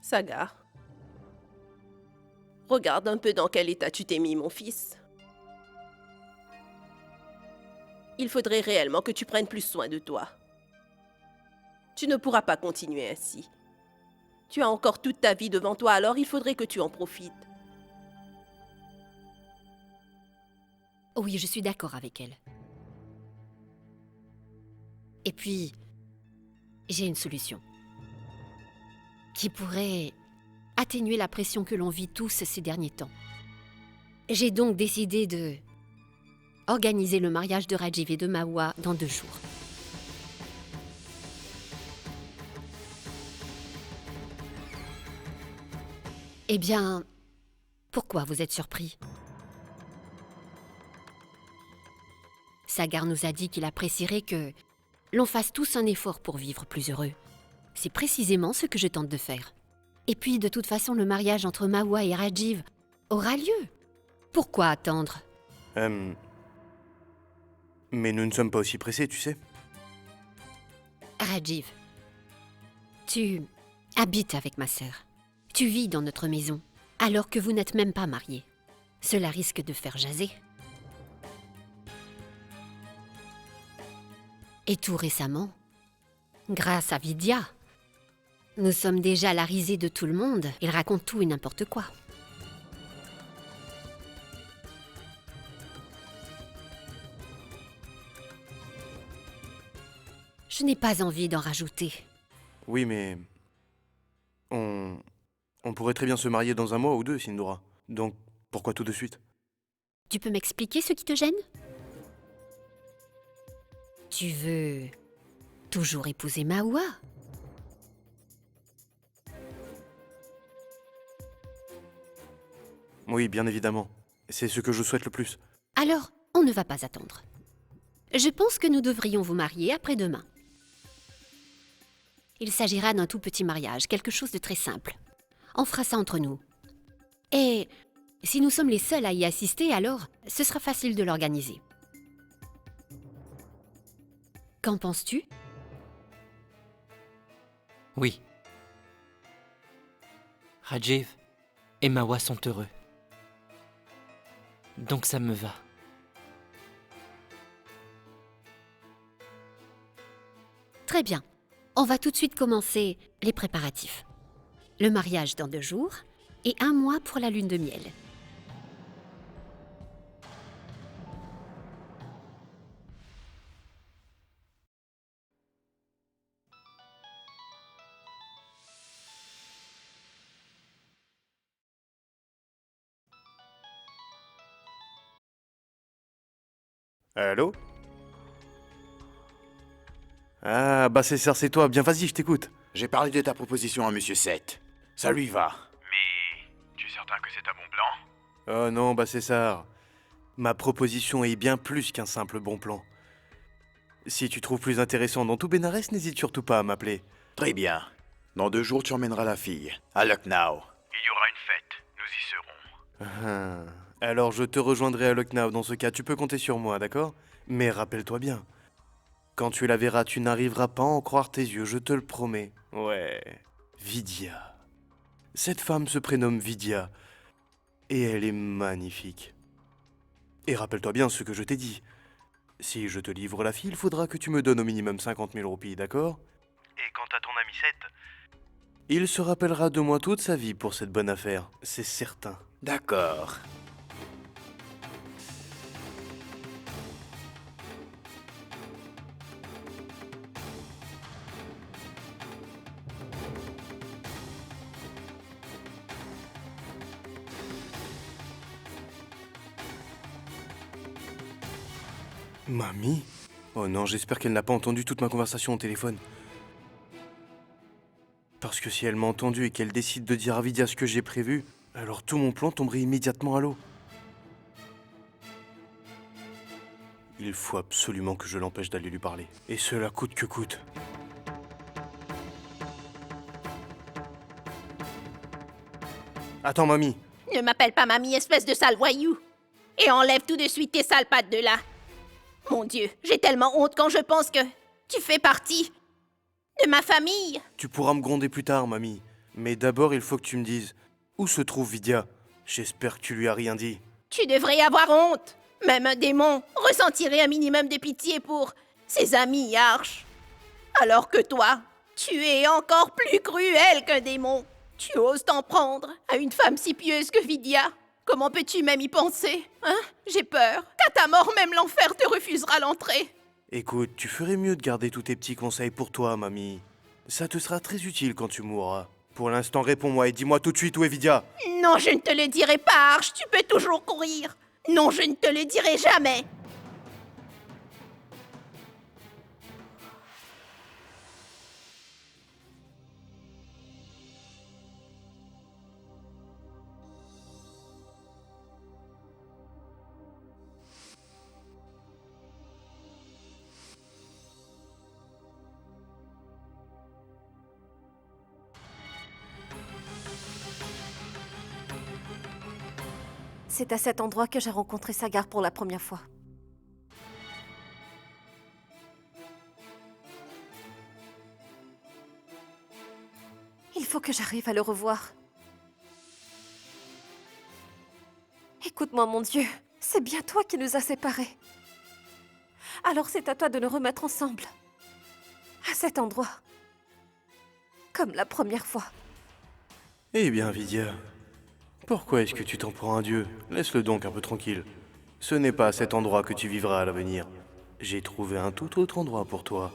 Sagar, regarde un peu dans quel état tu t'es mis, mon fils. Il faudrait réellement que tu prennes plus soin de toi. Tu ne pourras pas continuer ainsi. Tu as encore toute ta vie devant toi, alors il faudrait que tu en profites. Oui, je suis d'accord avec elle. Et puis, j'ai une solution qui pourrait atténuer la pression que l'on vit tous ces derniers temps. J'ai donc décidé de organiser le mariage de Rajiv et de Mahua dans 2 jours. Eh bien, pourquoi vous êtes surpris? Sagar nous a dit qu'il apprécierait que l'on fasse tous un effort pour vivre plus heureux. C'est précisément ce que je tente de faire. Et puis, de toute façon, le mariage entre Mahua et Rajiv aura lieu. Pourquoi attendre? Mais nous ne sommes pas aussi pressés, tu sais. Rajiv, tu habites avec ma sœur. Tu vis dans notre maison, alors que vous n'êtes même pas mariés. Cela risque de faire jaser. Et tout récemment, grâce à Vidya, nous sommes déjà à la risée de tout le monde. Il raconte tout et n'importe quoi. Je n'ai pas envie d'en rajouter. Oui, mais... On pourrait très bien se marier dans 1 mois ou 2, Sindora. Donc, pourquoi tout de suite? Tu peux m'expliquer ce qui te gêne? Tu veux toujours épouser Mahua? Oui, bien évidemment. C'est ce que je souhaite le plus. Alors, on ne va pas attendre. Je pense que nous devrions vous marier après-demain. Il s'agira d'un tout petit mariage, quelque chose de très simple. On fera ça entre nous. Et si nous sommes les seuls à y assister, alors ce sera facile de l'organiser. Qu'en penses-tu? Oui. Rajiv et Mahua sont heureux. Donc ça me va. Très bien. On va tout de suite commencer les préparatifs. Le mariage dans 2 jours et 1 mois pour la lune de miel. Allô? Ah, bah c'est toi. Bien, vas-y, je t'écoute. J'ai parlé de ta proposition à Monsieur Seth. Ça lui va. Mais tu es certain que c'est un bon plan? Oh non, bah César. Ma proposition est bien plus qu'un simple bon plan. Si tu trouves plus intéressant dans tout Bénarès, n'hésite surtout pas à m'appeler. Très bien. Dans 2 jours, tu emmèneras la fille à Lucknow. Il y aura une fête, nous y serons. Alors je te rejoindrai à Lucknow dans ce cas, tu peux compter sur moi, d'accord? Mais rappelle-toi bien, quand tu la verras, tu n'arriveras pas à en croire tes yeux, je te le promets. Ouais, Vidya. Cette femme se prénomme Vidya, et elle est magnifique. Et rappelle-toi bien ce que je t'ai dit. Si je te livre la fille, il faudra que tu me donnes au minimum 50 000 roupies, d'accord? Et quant à ton ami Seth, Il se rappellera de moi toute sa vie pour cette bonne affaire, c'est certain. D'accord. Mamie? Oh non, j'espère qu'elle n'a pas entendu toute ma conversation au téléphone. Parce que si elle m'a entendu et qu'elle décide de dire à Vidya ce que j'ai prévu, alors tout mon plan tomberait immédiatement à l'eau. Il faut absolument que je l'empêche d'aller lui parler. Et cela coûte que coûte. Attends, mamie. Ne m'appelle pas mamie, espèce de sale voyou. Et enlève tout de suite tes sales pattes de là. Mon Dieu, j'ai tellement honte quand je pense que tu fais partie de ma famille. Tu pourras me gronder plus tard, mamie. Mais d'abord, il faut que tu me dises où se trouve Vidya. J'espère que tu lui as rien dit. Tu devrais avoir honte. Même un démon ressentirait un minimum de pitié pour ses amis Arch. Alors que toi, tu es encore plus cruel qu'un démon. Tu oses t'en prendre à une femme si pieuse que Vidya. Comment peux-tu même y penser, hein? J'ai peur qu'à ta mort, même l'enfer te refusera l'entrée. Écoute, tu ferais mieux de garder tous tes petits conseils pour toi, mamie. Ça te sera très utile quand tu mourras. Pour l'instant, réponds-moi et dis-moi tout de suite où est Vidya. Non, je ne te le dirai pas, Arch. Tu peux toujours courir. Non, je ne te le dirai jamais. C'est à cet endroit que j'ai rencontré Sagar pour la première fois. Il faut que j'arrive à le revoir. Écoute-moi, mon Dieu, c'est bien toi qui nous as séparés. Alors c'est à toi de nous remettre ensemble. À cet endroit. Comme la première fois. Eh bien, Vidya, pourquoi est-ce que tu t'en prends à Dieu? Laisse-le donc un peu tranquille. Ce n'est pas à cet endroit que tu vivras à l'avenir. J'ai trouvé un tout autre endroit pour toi.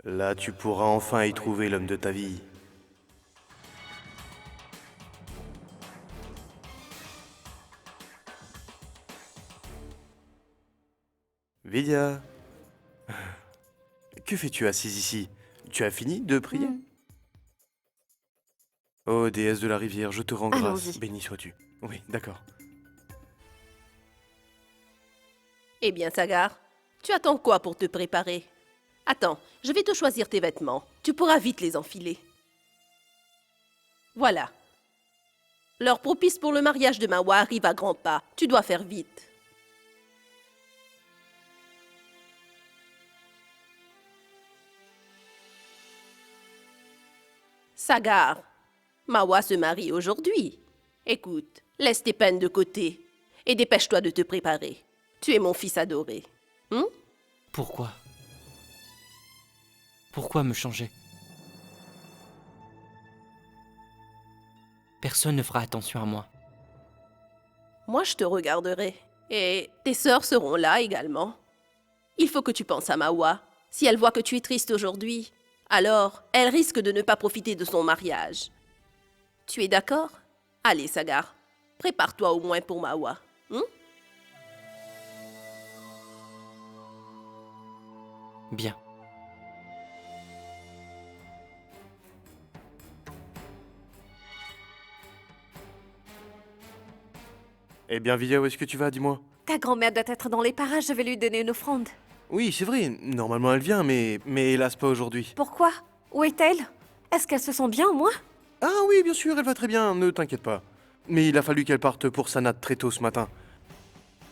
Là, tu pourras enfin y trouver l'homme de ta vie. Vidya, que fais-tu assise ici? Tu as fini de prier? Oh, déesse de la rivière, je te rends grâce. Allons-y. Béni sois-tu. Oui, d'accord. Eh bien, Sagar, tu attends quoi pour te préparer? Attends, je vais te choisir tes vêtements. Tu pourras vite les enfiler. Voilà. L'heure propice pour le mariage de Mawa arrive à grands pas. Tu dois faire vite. Sagar, Mawa se marie aujourd'hui. Écoute, laisse tes peines de côté et dépêche-toi de te préparer. Tu es mon fils adoré. Pourquoi? Pourquoi me changer? Personne ne fera attention à moi. Moi, je te regarderai. Et tes sœurs seront là également. Il faut que tu penses à Mawa. Si elle voit que tu es triste aujourd'hui, alors elle risque de ne pas profiter de son mariage. Tu es d'accord? Allez, Sagar, prépare-toi au moins pour Mawa. Bien. Eh bien, Vidya, où est-ce que tu vas, dis-moi? Ta grand-mère doit être dans les parages, je vais lui donner une offrande. Oui, c'est vrai, normalement elle vient, mais hélas pas aujourd'hui. Pourquoi? Où est-elle? Est-ce qu'elle se sent bien au moins? Ah oui, bien sûr, elle va très bien, ne t'inquiète pas. Mais il a fallu qu'elle parte pour Sanat très tôt ce matin.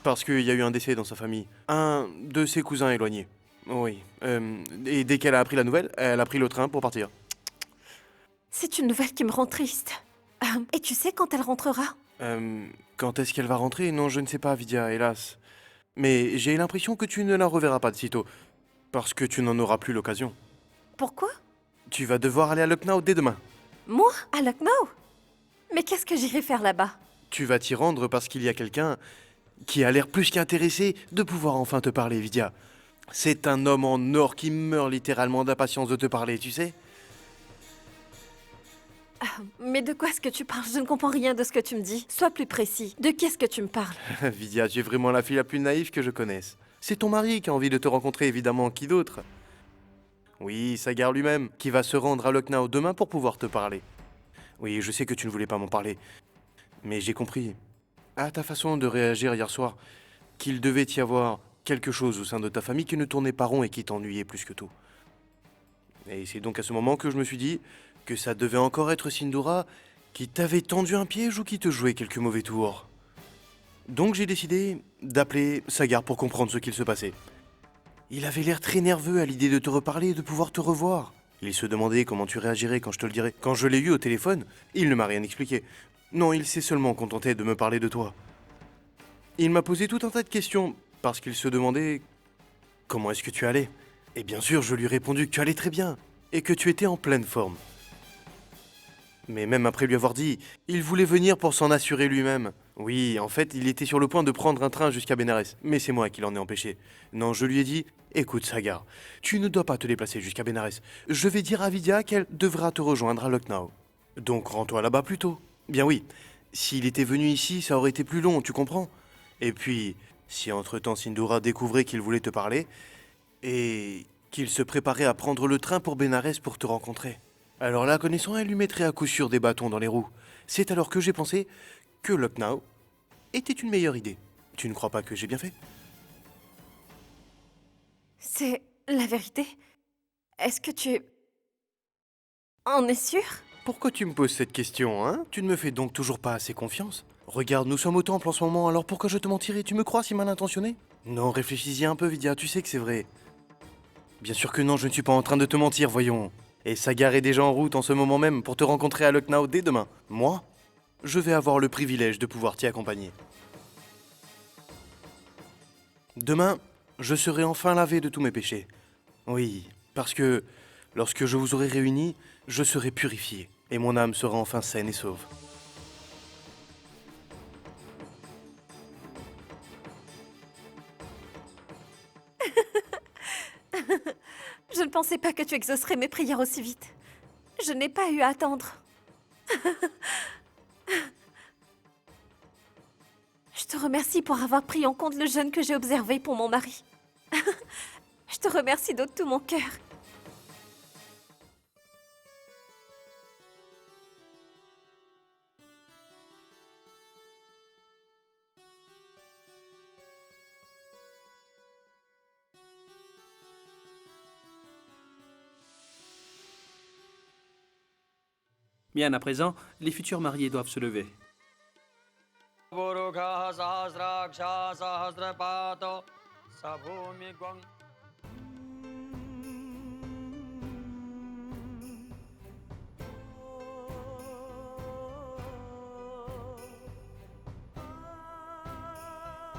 Parce qu'il y a eu un décès dans sa famille. Un de ses cousins éloignés. Oui. Et dès qu'elle a appris la nouvelle, elle a pris le train pour partir. C'est une nouvelle qui me rend triste. Et tu sais quand elle rentrera? Quand est-ce qu'elle va rentrer? Non, je ne sais pas, Vidya, hélas. Mais j'ai l'impression que tu ne la reverras pas de sitôt. Parce que tu n'en auras plus l'occasion. Pourquoi? Tu vas devoir aller à Lucknow dès demain. Moi? À Lucknow? Mais qu'est-ce que j'irai faire là-bas? Tu vas t'y rendre parce qu'il y a quelqu'un qui a l'air plus qu'intéressé de pouvoir enfin te parler, Vidya. C'est un homme en or qui meurt littéralement d'impatience de te parler, tu sais? Mais de quoi est-ce que tu parles? Je ne comprends rien de ce que tu me dis. Sois plus précis. De qu'est-ce que tu me parles? Vidya, tu es vraiment la fille la plus naïve que je connaisse. C'est ton mari qui a envie de te rencontrer, évidemment, qui d'autre? Oui, Sagar lui-même, qui va se rendre à Lucknow demain pour pouvoir te parler. Oui, je sais que tu ne voulais pas m'en parler. Mais j'ai compris, à ta façon de réagir hier soir, qu'il devait y avoir quelque chose au sein de ta famille qui ne tournait pas rond et qui t'ennuyait plus que tout. Et c'est donc à ce moment que je me suis dit que ça devait encore être Sindura qui t'avait tendu un piège ou qui te jouait quelques mauvais tours. Donc j'ai décidé d'appeler Sagar pour comprendre ce qu'il se passait. Il avait l'air très nerveux à l'idée de te reparler et de pouvoir te revoir. Il se demandait comment tu réagirais quand je te le dirais. Quand je l'ai eu au téléphone, il ne m'a rien expliqué. Non, il s'est seulement contenté de me parler de toi. Il m'a posé tout un tas de questions, parce qu'il se demandait comment est-ce que tu allais. Et bien sûr, je lui ai répondu que tu allais très bien, et que tu étais en pleine forme. Mais même après lui avoir dit, il voulait venir pour s'en assurer lui-même. Oui, en fait, il était sur le point de prendre un train jusqu'à Bénarès, mais c'est moi qui l'en ai empêché. Non, je lui ai dit, écoute Sagar, tu ne dois pas te déplacer jusqu'à Bénarès. Je vais dire à Vidya qu'elle devra te rejoindre à Lucknow. Donc rends-toi là-bas plus tôt. Bien oui, s'il était venu ici, ça aurait été plus long, tu comprends? Et puis, si entre-temps Sindhura découvrait qu'il voulait te parler, et qu'il se préparait à prendre le train pour Bénarès pour te rencontrer. Alors la connaissant, elle lui mettrait à coup sûr des bâtons dans les roues. C'est alors que j'ai pensé que Lucknow était une meilleure idée. Tu ne crois pas que j'ai bien fait? C'est la vérité? Est-ce que tu en es sûr? Pourquoi tu me poses cette question, hein? Tu ne me fais donc toujours pas assez confiance? Regarde, nous sommes au temple en ce moment, alors pourquoi je te mentirais? Tu me crois si mal intentionné? Non, réfléchis-y un peu, Vidya, tu sais que c'est vrai. Bien sûr que non, je ne suis pas en train de te mentir, voyons. Et Sagar est déjà en route en ce moment même pour te rencontrer à Lucknow dès demain. Moi, je vais avoir le privilège de pouvoir t'y accompagner. Demain, je serai enfin lavé de tous mes péchés. Oui, parce que lorsque je vous aurai réunis, je serai purifié et mon âme sera enfin saine et sauve. Je ne pensais pas que tu exaucerais mes prières aussi vite. Je n'ai pas eu à attendre. Je te remercie pour avoir pris en compte le jeûne que j'ai observé pour mon mari. Je te remercie de tout mon cœur. Bien, à présent, les futurs mariés doivent se lever.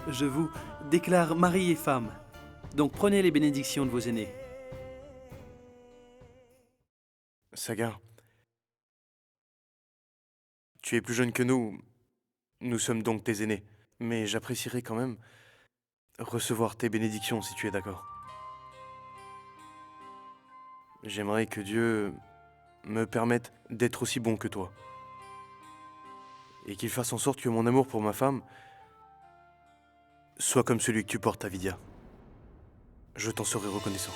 Je vous déclare mari et femme. Donc prenez les bénédictions de vos aînés. Sagar, tu es plus jeune que nous. Nous sommes donc tes aînés. Mais j'apprécierais quand même recevoir tes bénédictions si tu es d'accord. J'aimerais que Dieu me permette d'être aussi bon que toi. Et qu'il fasse en sorte que mon amour pour ma femme soit comme celui que tu portes à Vidya. Je t'en serai reconnaissant.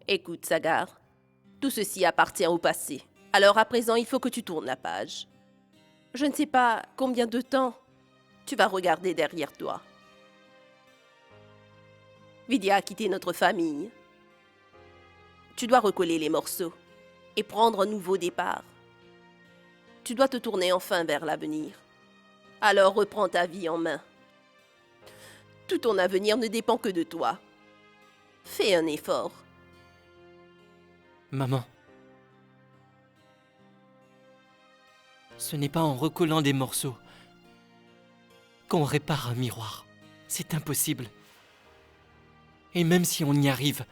Écoute, Sagar, tout ceci appartient au passé. Alors à présent, il faut que tu tournes la page. Je ne sais pas combien de temps tu vas regarder derrière toi. Vidya a quitté notre famille. Tu dois recoller les morceaux et prendre un nouveau départ. Tu dois te tourner enfin vers l'avenir. Alors reprends ta vie en main. Tout ton avenir ne dépend que de toi. Fais un effort. Maman. Ce n'est pas en recollant des morceaux qu'on répare un miroir. C'est impossible. Et même si on y arrive,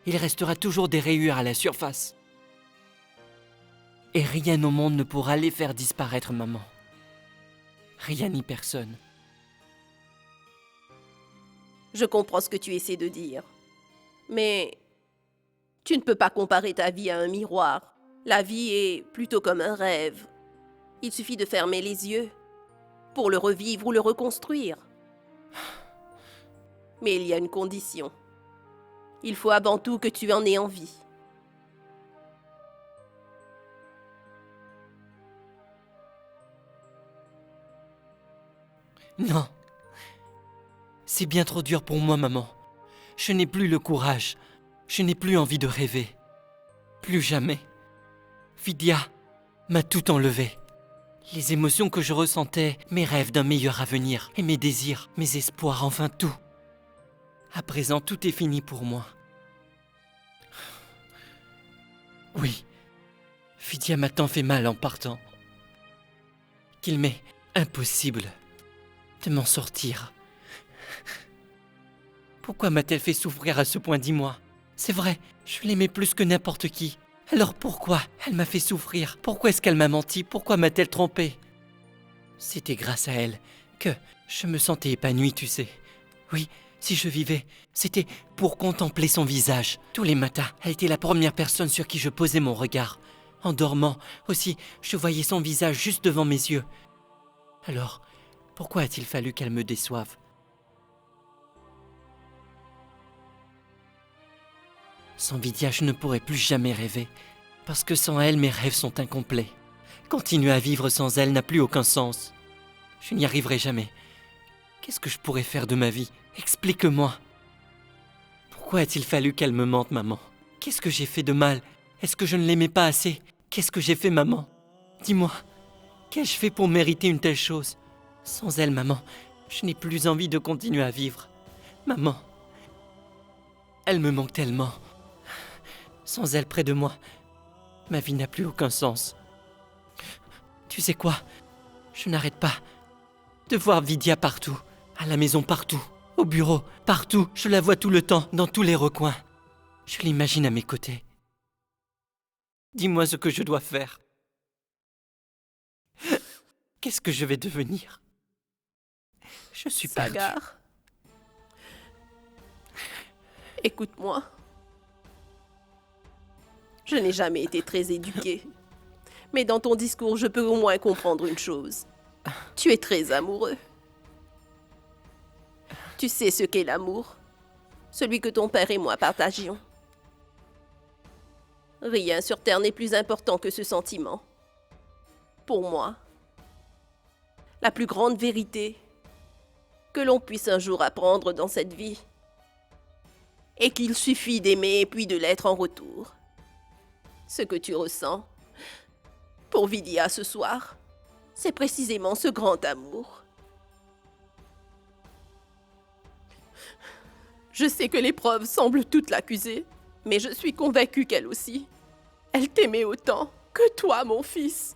il restera toujours des rayures à la surface. Et rien au monde ne pourra les faire disparaître, maman. Rien ni personne. Je comprends ce que tu essaies de dire. Mais tu ne peux pas comparer ta vie à un miroir. La vie est plutôt comme un rêve. Il suffit de fermer les yeux pour le revivre ou le reconstruire. Mais il y a une condition. Il faut avant tout que tu en aies envie. Non. C'est bien trop dur pour moi, maman. Je n'ai plus le courage. Je n'ai plus envie de rêver. Plus jamais. Vidya m'a tout enlevé. Les émotions que je ressentais, mes rêves d'un meilleur avenir, et mes désirs, mes espoirs, enfin tout. À présent, tout est fini pour moi. Oui, Vidya m'a tant fait mal en partant qu'il m'est impossible de m'en sortir. Pourquoi m'a-t-elle fait souffrir à ce point, dis-moi? C'est vrai, je l'aimais plus que n'importe qui. Alors pourquoi elle m'a fait souffrir? Pourquoi est-ce qu'elle m'a menti? Pourquoi m'a-t-elle trompé? C'était grâce à elle que je me sentais épanoui, tu sais. Oui, si je vivais, c'était pour contempler son visage. Tous les matins, elle était la première personne sur qui je posais mon regard. En dormant, aussi, je voyais son visage juste devant mes yeux. Alors, pourquoi a-t-il fallu qu'elle me déçoive? Sans Vidya, je ne pourrais plus jamais rêver. Parce que sans elle, mes rêves sont incomplets. Continuer à vivre sans elle n'a plus aucun sens. Je n'y arriverai jamais. Qu'est-ce que je pourrais faire de ma vie? Explique-moi. Pourquoi a-t-il fallu qu'elle me mente, maman? Qu'est-ce que j'ai fait de mal? Est-ce que je ne l'aimais pas assez? Qu'est-ce que j'ai fait, maman? Dis-moi, qu'ai-je fait pour mériter une telle chose? Sans elle, maman, je n'ai plus envie de continuer à vivre. Maman, elle me manque tellement. Sans elle près de moi, ma vie n'a plus aucun sens. Tu sais quoi? Je n'arrête pas de voir Vidya partout, à la maison partout, au bureau, partout. Je la vois tout le temps, dans tous les recoins. Je l'imagine à mes côtés. Dis-moi ce que je dois faire. Qu'est-ce que je vais devenir? Je suis perdu. Sagar, écoute-moi. Je n'ai jamais été très éduquée. Mais dans ton discours, je peux au moins comprendre une chose. Tu es très amoureux. Tu sais ce qu'est l'amour. Celui que ton père et moi partagions. Rien sur Terre n'est plus important que ce sentiment. Pour moi, la plus grande vérité que l'on puisse un jour apprendre dans cette vie est qu'il suffit d'aimer et puis de l'être en retour. Ce que tu ressens pour Vidya ce soir, c'est précisément ce grand amour. Je sais que les preuves semblent toutes l'accuser, mais je suis convaincue qu'elle aussi. Elle t'aimait autant que toi, mon fils.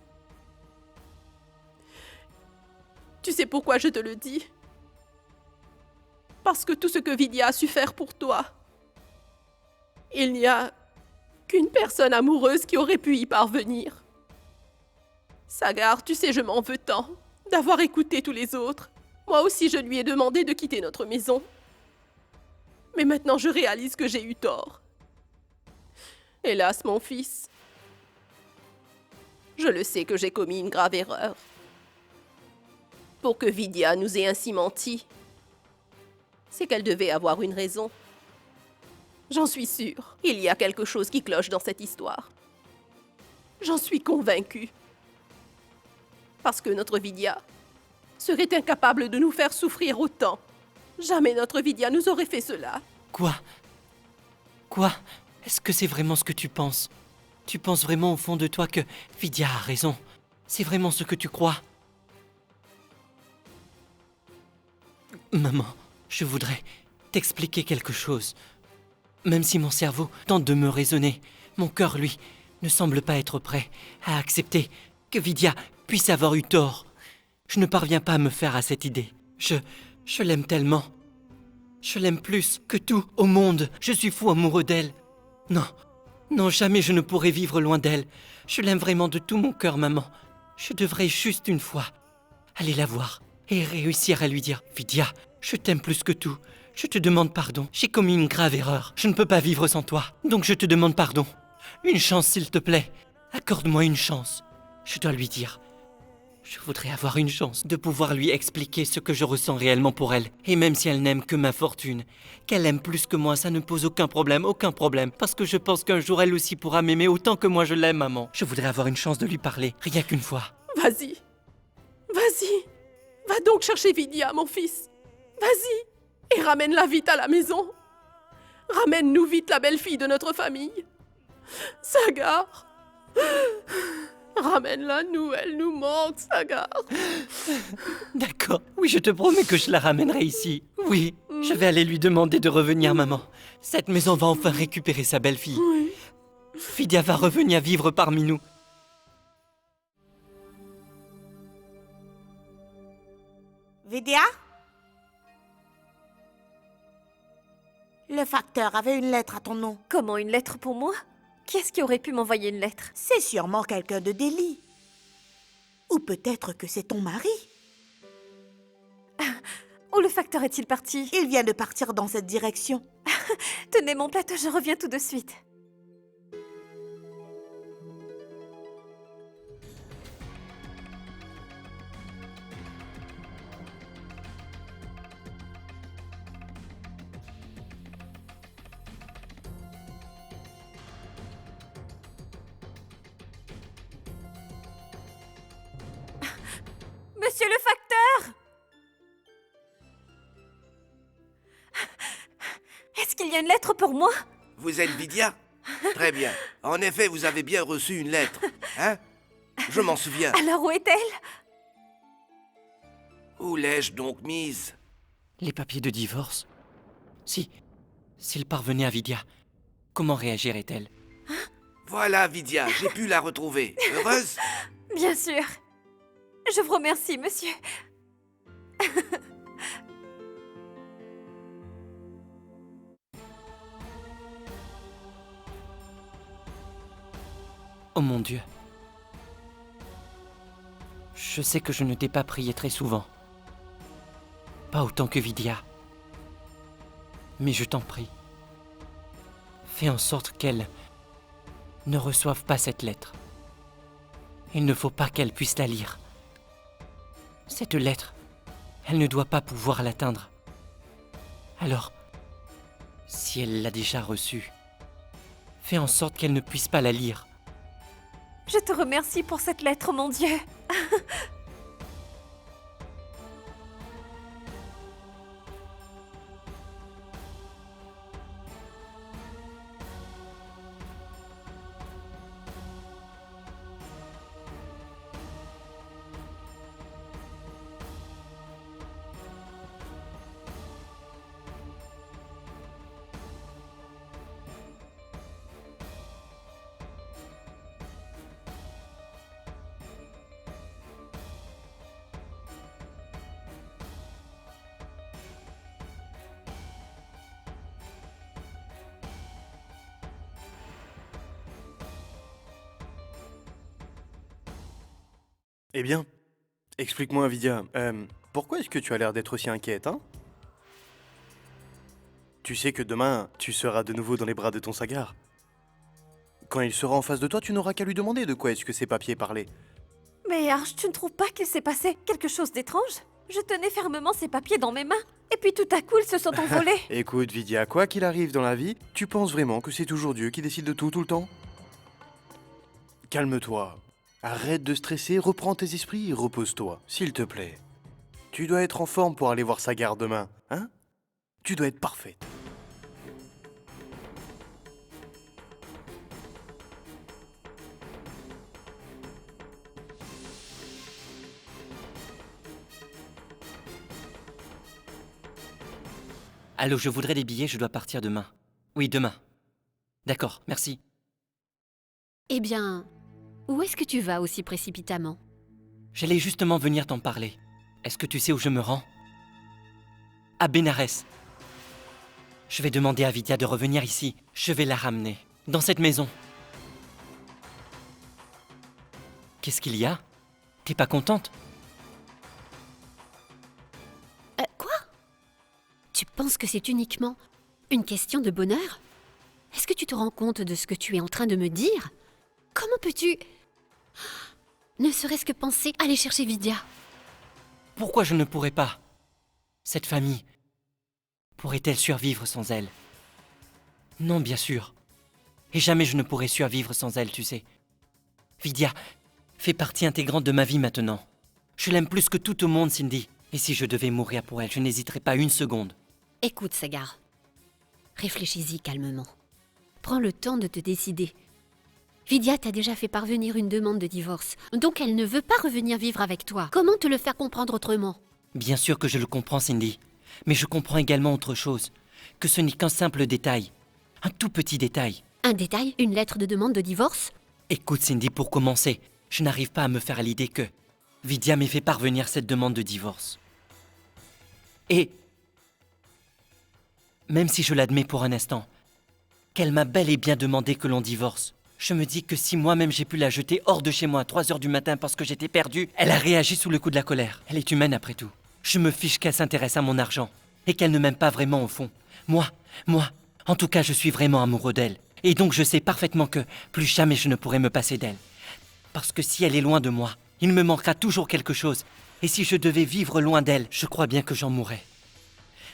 Tu sais pourquoi je te le dis? Parce que tout ce que Vidya a su faire pour toi, il n'y a qu'une personne amoureuse qui aurait pu y parvenir. Sagar, tu sais, je m'en veux tant d'avoir écouté tous les autres. Moi aussi, je lui ai demandé de quitter notre maison. Mais maintenant, je réalise que j'ai eu tort. Hélas, mon fils. Je le sais que j'ai commis une grave erreur. Pour que Vidya nous ait ainsi menti, c'est qu'elle devait avoir une raison. J'en suis sûre. Il y a quelque chose qui cloche dans cette histoire. J'en suis convaincue. Parce que notre Vidya serait incapable de nous faire souffrir autant. Jamais notre Vidya nous aurait fait cela. Quoi? Quoi? Est-ce que c'est vraiment ce que tu penses? Tu penses vraiment au fond de toi que Vidya a raison? C'est vraiment ce que tu crois? Maman, je voudrais t'expliquer quelque chose. Même si mon cerveau tente de me raisonner, mon cœur, lui, ne semble pas être prêt à accepter que Vidya puisse avoir eu tort. Je ne parviens pas à me faire à cette idée. Je l'aime tellement. Je l'aime plus que tout au monde. Je suis fou amoureux d'elle. Non, non, jamais je ne pourrai vivre loin d'elle. Je l'aime vraiment de tout mon cœur, maman. Je devrais juste une fois aller la voir et réussir à lui dire « Vidya, je t'aime plus que tout. Je te demande pardon. J'ai commis une grave erreur. Je ne peux pas vivre sans toi. Donc je te demande pardon. Une chance, s'il te plaît. Accorde-moi une chance. » Je dois lui dire. Je voudrais avoir une chance de pouvoir lui expliquer ce que je ressens réellement pour elle. Et même si elle n'aime que ma fortune, qu'elle aime plus que moi, ça ne pose aucun problème, parce que je pense qu'un jour elle aussi pourra m'aimer autant que moi je l'aime, maman. Je voudrais avoir une chance de lui parler, rien qu'une fois. Vas-y. Vas-y. Va donc chercher Vidya, mon fils. Vas-y. Et ramène-la vite à la maison. Ramène-nous vite la belle-fille de notre famille. Sagar. Ramène-la, nous, elle nous manque, Sagar. D'accord, oui, je te promets que je la ramènerai ici. Oui, je vais aller lui demander de revenir, maman. Cette maison va enfin récupérer sa belle-fille. Oui. Vidya va revenir vivre parmi nous. Vidya? Le facteur avait une lettre à ton nom. Comment, une lettre pour moi? Qui est-ce qui aurait pu m'envoyer une lettre? C'est sûrement quelqu'un de Delhi. Ou peut-être que c'est ton mari. Où le facteur est-il parti? Il vient de partir dans cette direction. Tenez mon plateau, je reviens tout de suite. Monsieur le facteur! Est-ce qu'il y a une lettre pour moi? Vous êtes Vidya? Très bien. En effet, vous avez bien reçu une lettre. Hein? Je m'en souviens. Alors où est-elle? Où l'ai-je donc mise? Les papiers de divorce? S'il parvenait à Vidya, comment réagirait-elle? Voilà, Vidya, j'ai pu la retrouver. Heureuse? Bien sûr. Je vous remercie, monsieur. Oh mon Dieu. Je sais que je ne t'ai pas prié très souvent. Pas autant que Vidya. Mais je t'en prie. Fais en sorte qu'elle ne reçoive pas cette lettre. Il ne faut pas qu'elle puisse la lire. Cette lettre, elle ne doit pas pouvoir l'atteindre. Alors, si elle l'a déjà reçue, fais en sorte qu'elle ne puisse pas la lire. Je te remercie pour cette lettre, mon Dieu. Eh bien, explique-moi, Vidya, pourquoi est-ce que tu as l'air d'être aussi inquiète, hein? Tu sais que demain, tu seras de nouveau dans les bras de ton Sagar. Quand il sera en face de toi, tu n'auras qu'à lui demander de quoi est-ce que ces papiers parlaient. Mais Arch, tu ne trouves pas qu'il s'est passé quelque chose d'étrange? Je tenais fermement ces papiers dans mes mains. Et puis tout à coup, ils se sont envolés. Écoute, Vidya, quoi qu'il arrive dans la vie, tu penses vraiment que c'est toujours Dieu qui décide de tout le temps? Calme-toi. Arrête de stresser, reprends tes esprits et repose-toi, s'il te plaît. Tu dois être en forme pour aller voir Sagar demain, hein? Tu dois être parfaite. Allô, je voudrais des billets, je dois partir demain. Oui, demain. D'accord, merci. Eh bien, où est-ce que tu vas aussi précipitamment? J'allais justement venir t'en parler. Est-ce que tu sais où je me rends? À Bénarès. Je vais demander à Vidya de revenir ici. Je vais la ramener. Dans cette maison. Qu'est-ce qu'il y a? T'es pas contente? Quoi? Tu penses que c'est uniquement une question de bonheur? Est-ce que tu te rends compte de ce que tu es en train de me dire? Comment peux-tu... Ne serait-ce que penser à aller chercher Vidya? Pourquoi je ne pourrais pas? Cette famille pourrait-elle survivre sans elle? Non, bien sûr. Et jamais je ne pourrais survivre sans elle, tu sais. Vidya fait partie intégrante de ma vie maintenant. Je l'aime plus que tout au monde, Cindy. Et si je devais mourir pour elle, je n'hésiterais pas une seconde. Écoute, Sagar. Réfléchis-y calmement. Prends le temps de te décider. Vidya t'a déjà fait parvenir une demande de divorce, donc elle ne veut pas revenir vivre avec toi. Comment te le faire comprendre autrement? Bien sûr que je le comprends, Cindy. Mais je comprends également autre chose. Que ce n'est qu'un simple détail. Un tout petit détail. Un détail? Une lettre de demande de divorce? Écoute, Cindy, pour commencer, je n'arrive pas à me faire à l'idée que Vidya m'ait fait parvenir cette demande de divorce. Et même si je l'admets pour un instant, qu'elle m'a bel et bien demandé que l'on divorce, je me dis que si moi-même j'ai pu la jeter hors de chez moi à 3 heures du matin parce que j'étais perdu, elle a réagi sous le coup de la colère. Elle est humaine après tout. Je me fiche qu'elle s'intéresse à mon argent et qu'elle ne m'aime pas vraiment au fond. Moi, en tout cas, je suis vraiment amoureux d'elle. Et donc je sais parfaitement que plus jamais je ne pourrai me passer d'elle. Parce que si elle est loin de moi, il me manquera toujours quelque chose. Et si je devais vivre loin d'elle, je crois bien que j'en mourrais.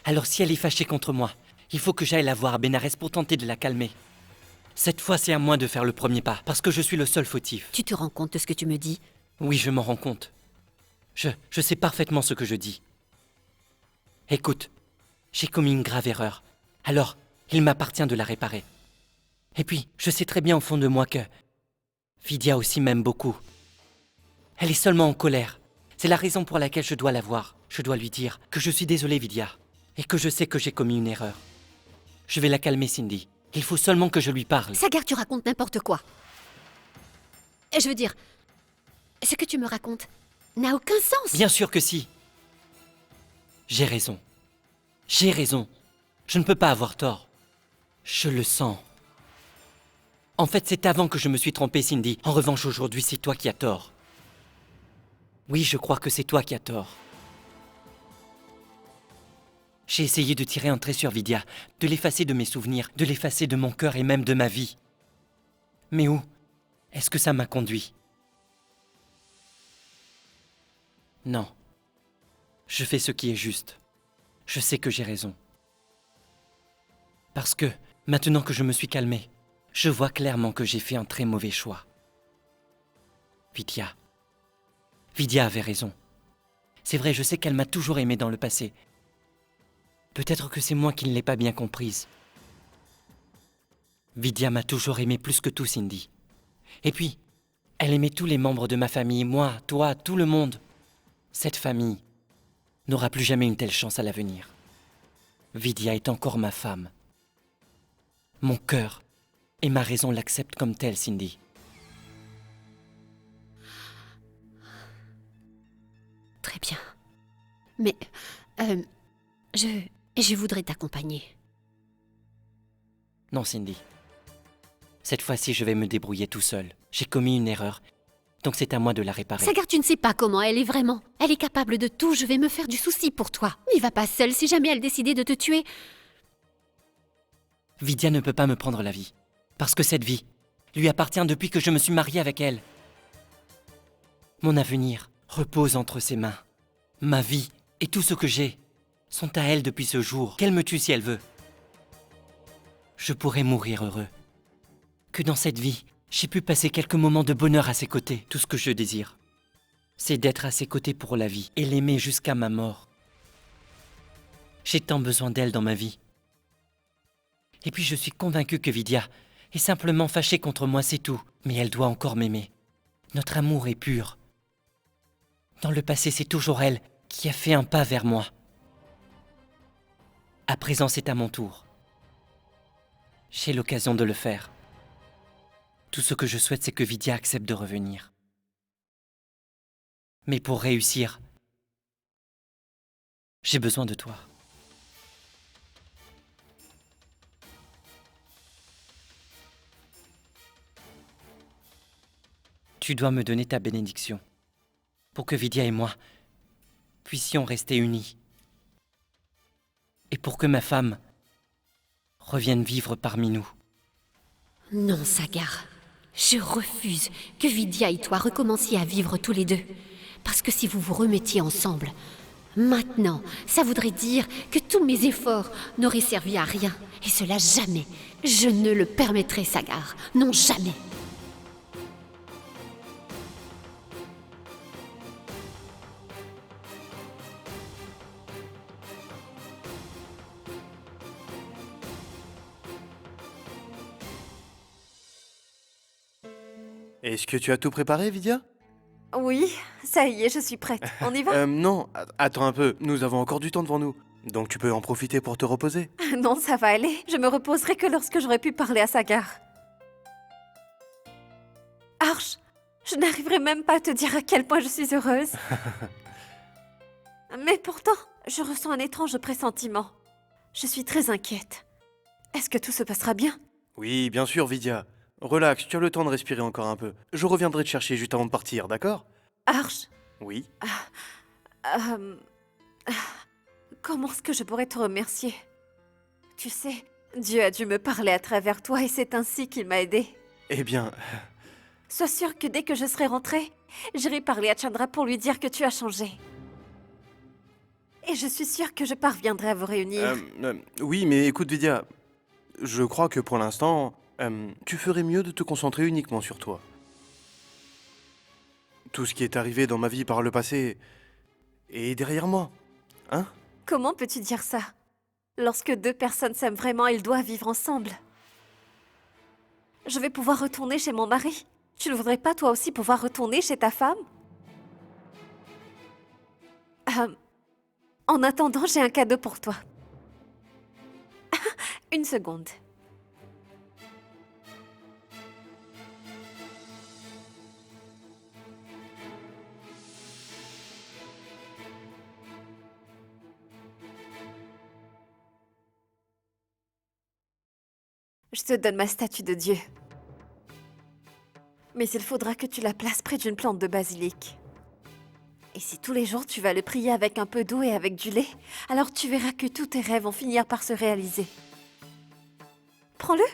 Alors si elle est fâchée contre moi, il faut que j'aille la voir à Bénarès pour tenter de la calmer. Cette fois, c'est à moi de faire le premier pas, parce que je suis le seul fautif. Tu te rends compte de ce que tu me dis? Oui, je m'en rends compte. Je sais parfaitement ce que je dis. Écoute, j'ai commis une grave erreur. Alors, il m'appartient de la réparer. Et puis, je sais très bien au fond de moi que Vidya aussi m'aime beaucoup. Elle est seulement en colère. C'est la raison pour laquelle je dois la voir. Je dois lui dire que je suis désolé, Vidya, et que je sais que j'ai commis une erreur. Je vais la calmer, Cindy. Il faut seulement que je lui parle. Sagar, tu racontes n'importe quoi. Et je veux dire, ce que tu me racontes n'a aucun sens. Bien sûr que si. J'ai raison. J'ai raison. Je ne peux pas avoir tort. Je le sens. En fait, c'est avant que je me suis trompé, Cindy. En revanche, aujourd'hui, c'est toi qui as tort. Oui, je crois que c'est toi qui as tort. J'ai essayé de tirer un trait sur Vidya, de l'effacer de mes souvenirs, de l'effacer de mon cœur et même de ma vie. Mais où est-ce que ça m'a conduit? Non. Je fais ce qui est juste. Je sais que j'ai raison. Parce que, maintenant que je me suis calmé, je vois clairement que j'ai fait un très mauvais choix. Vidya avait raison. C'est vrai, je sais qu'elle m'a toujours aimé dans le passé. Peut-être que c'est moi qui ne l'ai pas bien comprise. Vidya m'a toujours aimé plus que tout, Cindy. Et puis, elle aimait tous les membres de ma famille, moi, toi, tout le monde. Cette famille n'aura plus jamais une telle chance à l'avenir. Vidya est encore ma femme. Mon cœur et ma raison l'acceptent comme telle, Cindy. Très bien. Mais, je voudrais t'accompagner. Non, Cindy. Cette fois-ci, je vais me débrouiller tout seul. J'ai commis une erreur, donc c'est à moi de la réparer. Sagar, tu ne sais pas comment elle est vraiment. Elle est capable de tout, je vais me faire du souci pour toi. N'y va pas seule si jamais elle décidait de te tuer. Vidya ne peut pas me prendre la vie. Parce que cette vie lui appartient depuis que je me suis marié avec elle. Mon avenir repose entre ses mains. Ma vie Et tout ce que j'ai sont à elle depuis ce jour. Qu'elle me tue si elle veut. Je pourrais mourir heureux. Que dans cette vie, j'ai pu passer quelques moments de bonheur à ses côtés. Tout ce que je désire, c'est d'être à ses côtés pour la vie et l'aimer jusqu'à ma mort. J'ai tant besoin d'elle dans ma vie. Et puis je suis convaincu que Vidya est simplement fâchée contre moi, c'est tout. Mais elle doit encore m'aimer. Notre amour est pur. Dans le passé, c'est toujours elle qui a fait un pas vers moi. À présent, c'est à mon tour. J'ai l'occasion de le faire. Tout ce que je souhaite, c'est que Vidya accepte de revenir. Mais pour réussir, j'ai besoin de toi. Tu dois me donner ta bénédiction pour que Vidya et moi puissions rester unis. Et pour que ma femme revienne vivre parmi nous. Non, Sagar. Je refuse que Vidya et toi recommenciez à vivre tous les deux. Parce que si vous vous remettiez ensemble, maintenant, ça voudrait dire que tous mes efforts n'auraient servi à rien. Et cela jamais. Je ne le permettrai, Sagar. Non, jamais. Est-ce que tu as tout préparé, Vidya? Oui, ça y est, je suis prête. On y va? Non, attends un peu, nous avons encore du temps devant nous. Donc tu peux en profiter pour te reposer. Non, ça va aller. Je me reposerai que lorsque j'aurai pu parler à Sagar. Arch, je n'arriverai même pas à te dire à quel point je suis heureuse. Mais pourtant, je ressens un étrange pressentiment. Je suis très inquiète. Est-ce que tout se passera bien? Oui, bien sûr, Vidya. Relax, tu as le temps de respirer encore un peu. Je reviendrai te chercher juste avant de partir, d'accord? Arch, Oui. comment est-ce que je pourrais te remercier? Tu sais, Dieu a dû me parler à travers toi et c'est ainsi qu'il m'a aidée. Eh bien, Sois sûr que dès que je serai rentrée, j'irai parler à Chandra pour lui dire que tu as changé. Et je suis sûre que je parviendrai à vous réunir. oui, mais écoute, Vidya, je crois que pour l'instant, tu ferais mieux de te concentrer uniquement sur toi. Tout ce qui est arrivé dans ma vie par le passé est derrière moi, hein? Comment peux-tu dire ça? Lorsque deux personnes s'aiment vraiment, ils doivent vivre ensemble. Je vais pouvoir retourner chez mon mari. Tu ne voudrais pas toi aussi pouvoir retourner chez ta femme? En attendant, j'ai un cadeau pour toi. Une seconde. Je te donne ma statue de Dieu. Mais il faudra que tu la places près d'une plante de basilic. Et si tous les jours tu vas le prier avec un peu d'eau et avec du lait, alors tu verras que tous tes rêves vont finir par se réaliser. Prends-le.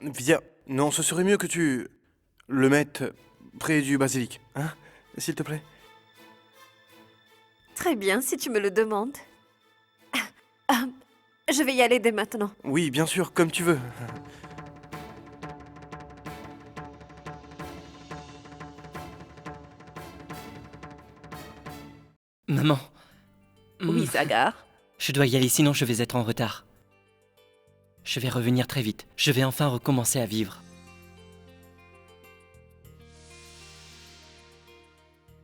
Vidya, non, ce serait mieux que tu le mettes près du basilic, hein? S'il te plaît. Très bien, si tu me le demandes. Je vais y aller dès maintenant. Oui, bien sûr, comme tu veux. Maman. Oui, Sagar. Je dois y aller, sinon je vais être en retard. Je vais revenir très vite. Je vais enfin recommencer à vivre.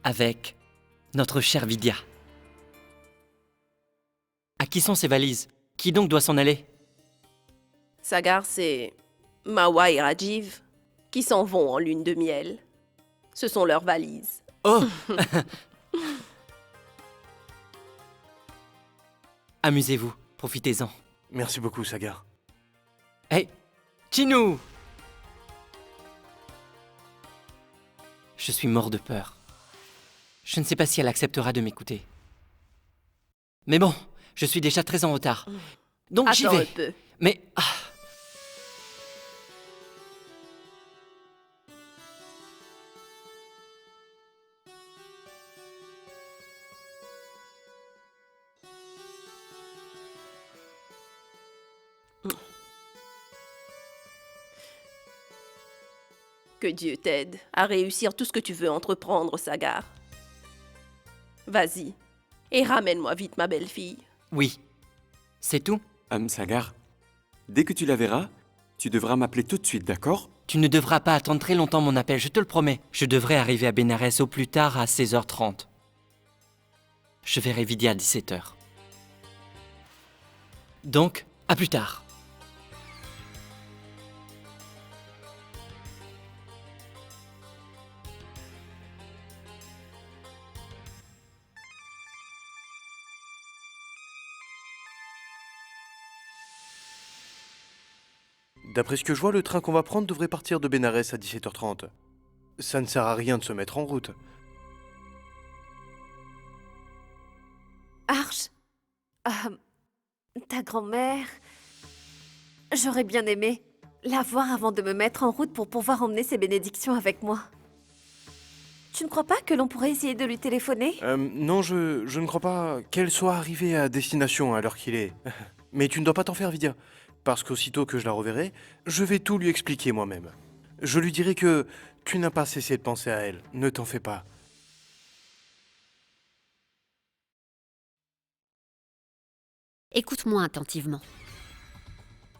Avec notre chère Vidya. À qui sont ces valises? Qui donc doit s'en aller? Sagar, c'est Mawa et Rajiv qui s'en vont en lune de miel. Ce sont leurs valises. Oh! Amusez-vous, profitez-en. Merci beaucoup, Sagar. Hey, Chinou! Je suis mort de peur. Je ne sais pas si elle acceptera de m'écouter. Mais bon, je suis déjà très en retard. Donc j'y Attends vais. un peu. Mais... Que Dieu t'aide à réussir tout ce que tu veux entreprendre, Sagar. Vas-y, et ramène-moi vite ma belle-fille. Oui. C'est tout? Sagar, dès que tu la verras, tu devras m'appeler tout de suite, d'accord? Tu ne devras pas attendre très longtemps mon appel, je te le promets. Je devrais arriver à Bénarès au plus tard à 16h30. Je verrai Vidya à 17h. Donc, à plus tard. D'après ce que je vois, le train qu'on va prendre devrait partir de Bénarès à 17h30. Ça ne sert à rien de se mettre en route. Arch, ta grand-mère... J'aurais bien aimé la voir avant de me mettre en route pour pouvoir emmener ses bénédictions avec moi. Tu ne crois pas que l'on pourrait essayer de lui téléphoner? Non, je ne crois pas qu'elle soit arrivée à destination à l'heure qu'il est. Mais tu ne dois pas t'en faire, Vidya. Parce qu'aussitôt que je la reverrai, je vais tout lui expliquer moi-même. Je lui dirai que tu n'as pas cessé de penser à elle. Ne t'en fais pas. Écoute-moi attentivement.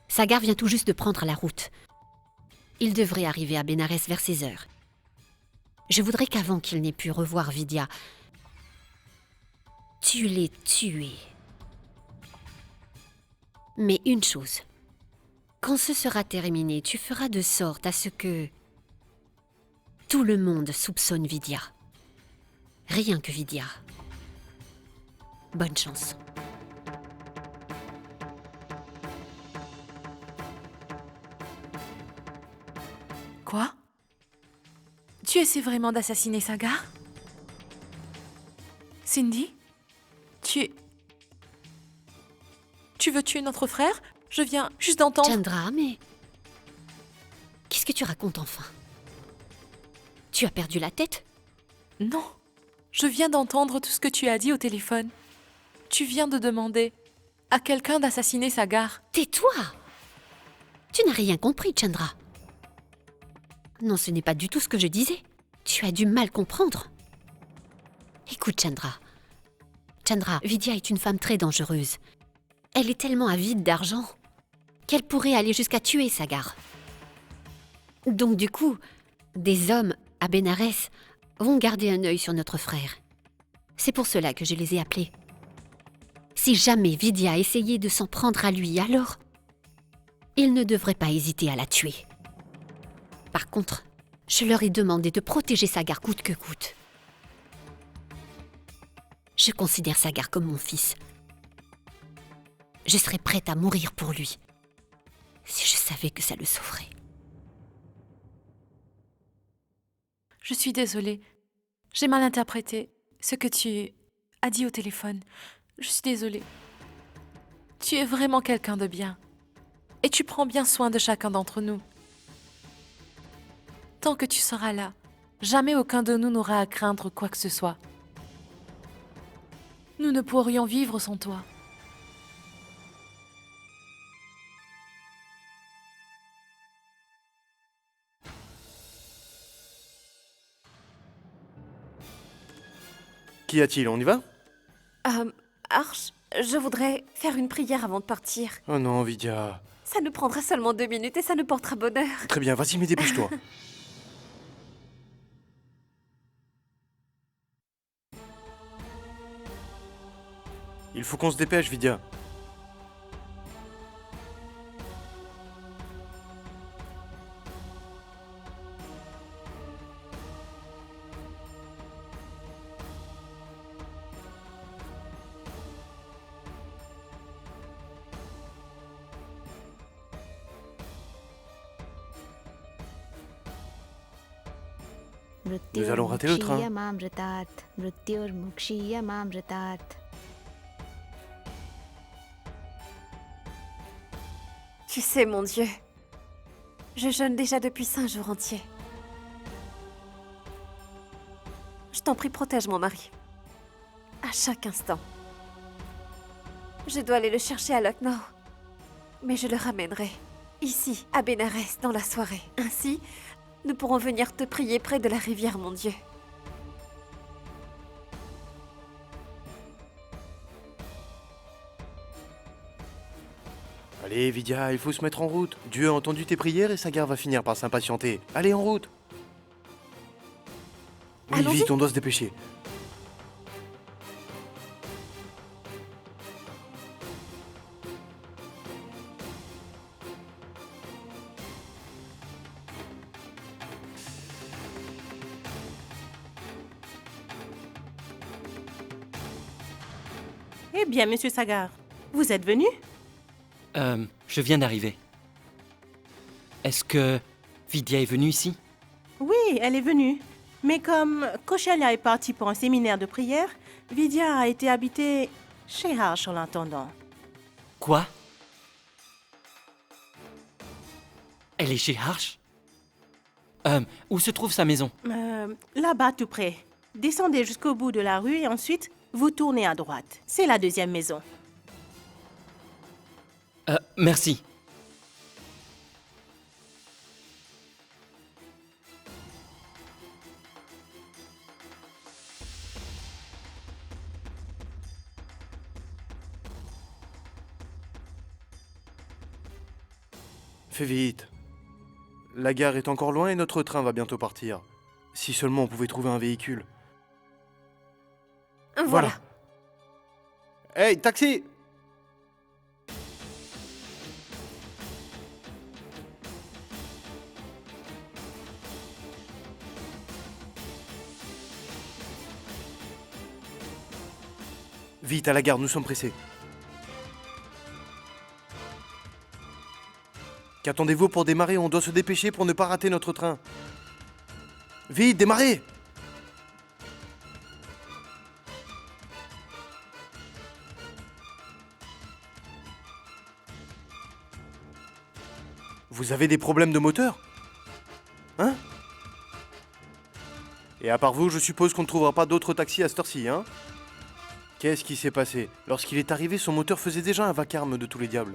Sagar vient tout juste de prendre la route. Il devrait arriver à Bénarès vers 16h. Je voudrais qu'avant qu'il n'ait pu revoir Vidya, tu l'aies tué. Mais une chose, quand ce sera terminé, tu feras de sorte à ce que tout le monde soupçonne Vidya. Rien que Vidya. Bonne chance. Quoi? Tu essaies vraiment d'assassiner Sagar? Cindy? Tu veux tuer notre frère? Je viens juste d'entendre... Chandra, mais... Qu'est-ce que tu racontes enfin? Tu as perdu la tête? Non. Je viens d'entendre tout ce que tu as dit au téléphone. Tu viens de demander à quelqu'un d'assassiner Sagar. Tais-toi! Tu n'as rien compris, Chandra. Non, ce n'est pas du tout ce que je disais. Tu as du mal comprendre. Écoute, Chandra. Chandra, Vidya est une femme très dangereuse. Elle est tellement avide d'argent qu'elle pourrait aller jusqu'à tuer Sagar. Donc du coup, des hommes à Bénarès vont garder un œil sur notre frère. C'est pour cela que je les ai appelés. Si jamais Vidya essayait de s'en prendre à lui, alors il ne devrait pas hésiter à la tuer. Par contre, je leur ai demandé de protéger Sagar coûte que coûte. Je considère Sagar comme mon fils. Je serais prête à mourir pour lui, si je savais que ça le sauverait. Je suis désolée. J'ai mal interprété ce que tu as dit au téléphone. Je suis désolée. Tu es vraiment quelqu'un de bien. Et tu prends bien soin de chacun d'entre nous. Tant que tu seras là, jamais aucun de nous n'aura à craindre quoi que ce soit. Nous ne pourrions vivre sans toi. Qu'y a-t-il? On y va? Arch, je voudrais faire une prière avant de partir. Oh non, Vidya. Ça nous prendra seulement 2 minutes et ça nous portera bonheur. Très bien, vas-y, mais dépêche-toi. Il faut qu'on se dépêche, Vidya. Nous allons rater le train. Tu sais, mon Dieu, je jeûne déjà depuis 5 jours entiers. Je t'en prie, protège mon mari. À chaque instant. Je dois aller le chercher à Lucknow. Mais je le ramènerai, ici, à Bénarès, dans la soirée. Ainsi, nous pourrons venir te prier près de la rivière, mon Dieu. Allez, Vidya, il faut se mettre en route. Dieu a entendu tes prières et Sagar va finir par s'impatienter. Allez, en route. Oui, Allons-y. vite, on doit se dépêcher. Eh bien, monsieur Sagar, vous êtes venu? Je viens d'arriver. Est-ce que Vidya est venue ici? Oui, elle est venue. Mais comme Koshalia est partie pour un séminaire de prière, Vidya a été habitée chez Harsh en l'attendant. Quoi? Elle est chez Harsh? Où se trouve sa maison? Là-bas, tout près. Descendez jusqu'au bout de la rue et ensuite, vous tournez à droite. C'est la deuxième maison. Merci. Fais vite. La gare est encore loin et notre train va bientôt partir. Si seulement on pouvait trouver un véhicule. Voilà. Hey, taxi! Vite, à la gare, nous sommes pressés. Qu'attendez-vous pour démarrer? On doit se dépêcher pour ne pas rater notre train. Vite, démarrez! Vous avez des problèmes de moteur? Hein? Et à part vous, je suppose qu'on ne trouvera pas d'autres taxis à cette heure-ci, hein? Qu'est-ce qui s'est passé? Lorsqu'il est arrivé, son moteur faisait déjà un vacarme de tous les diables.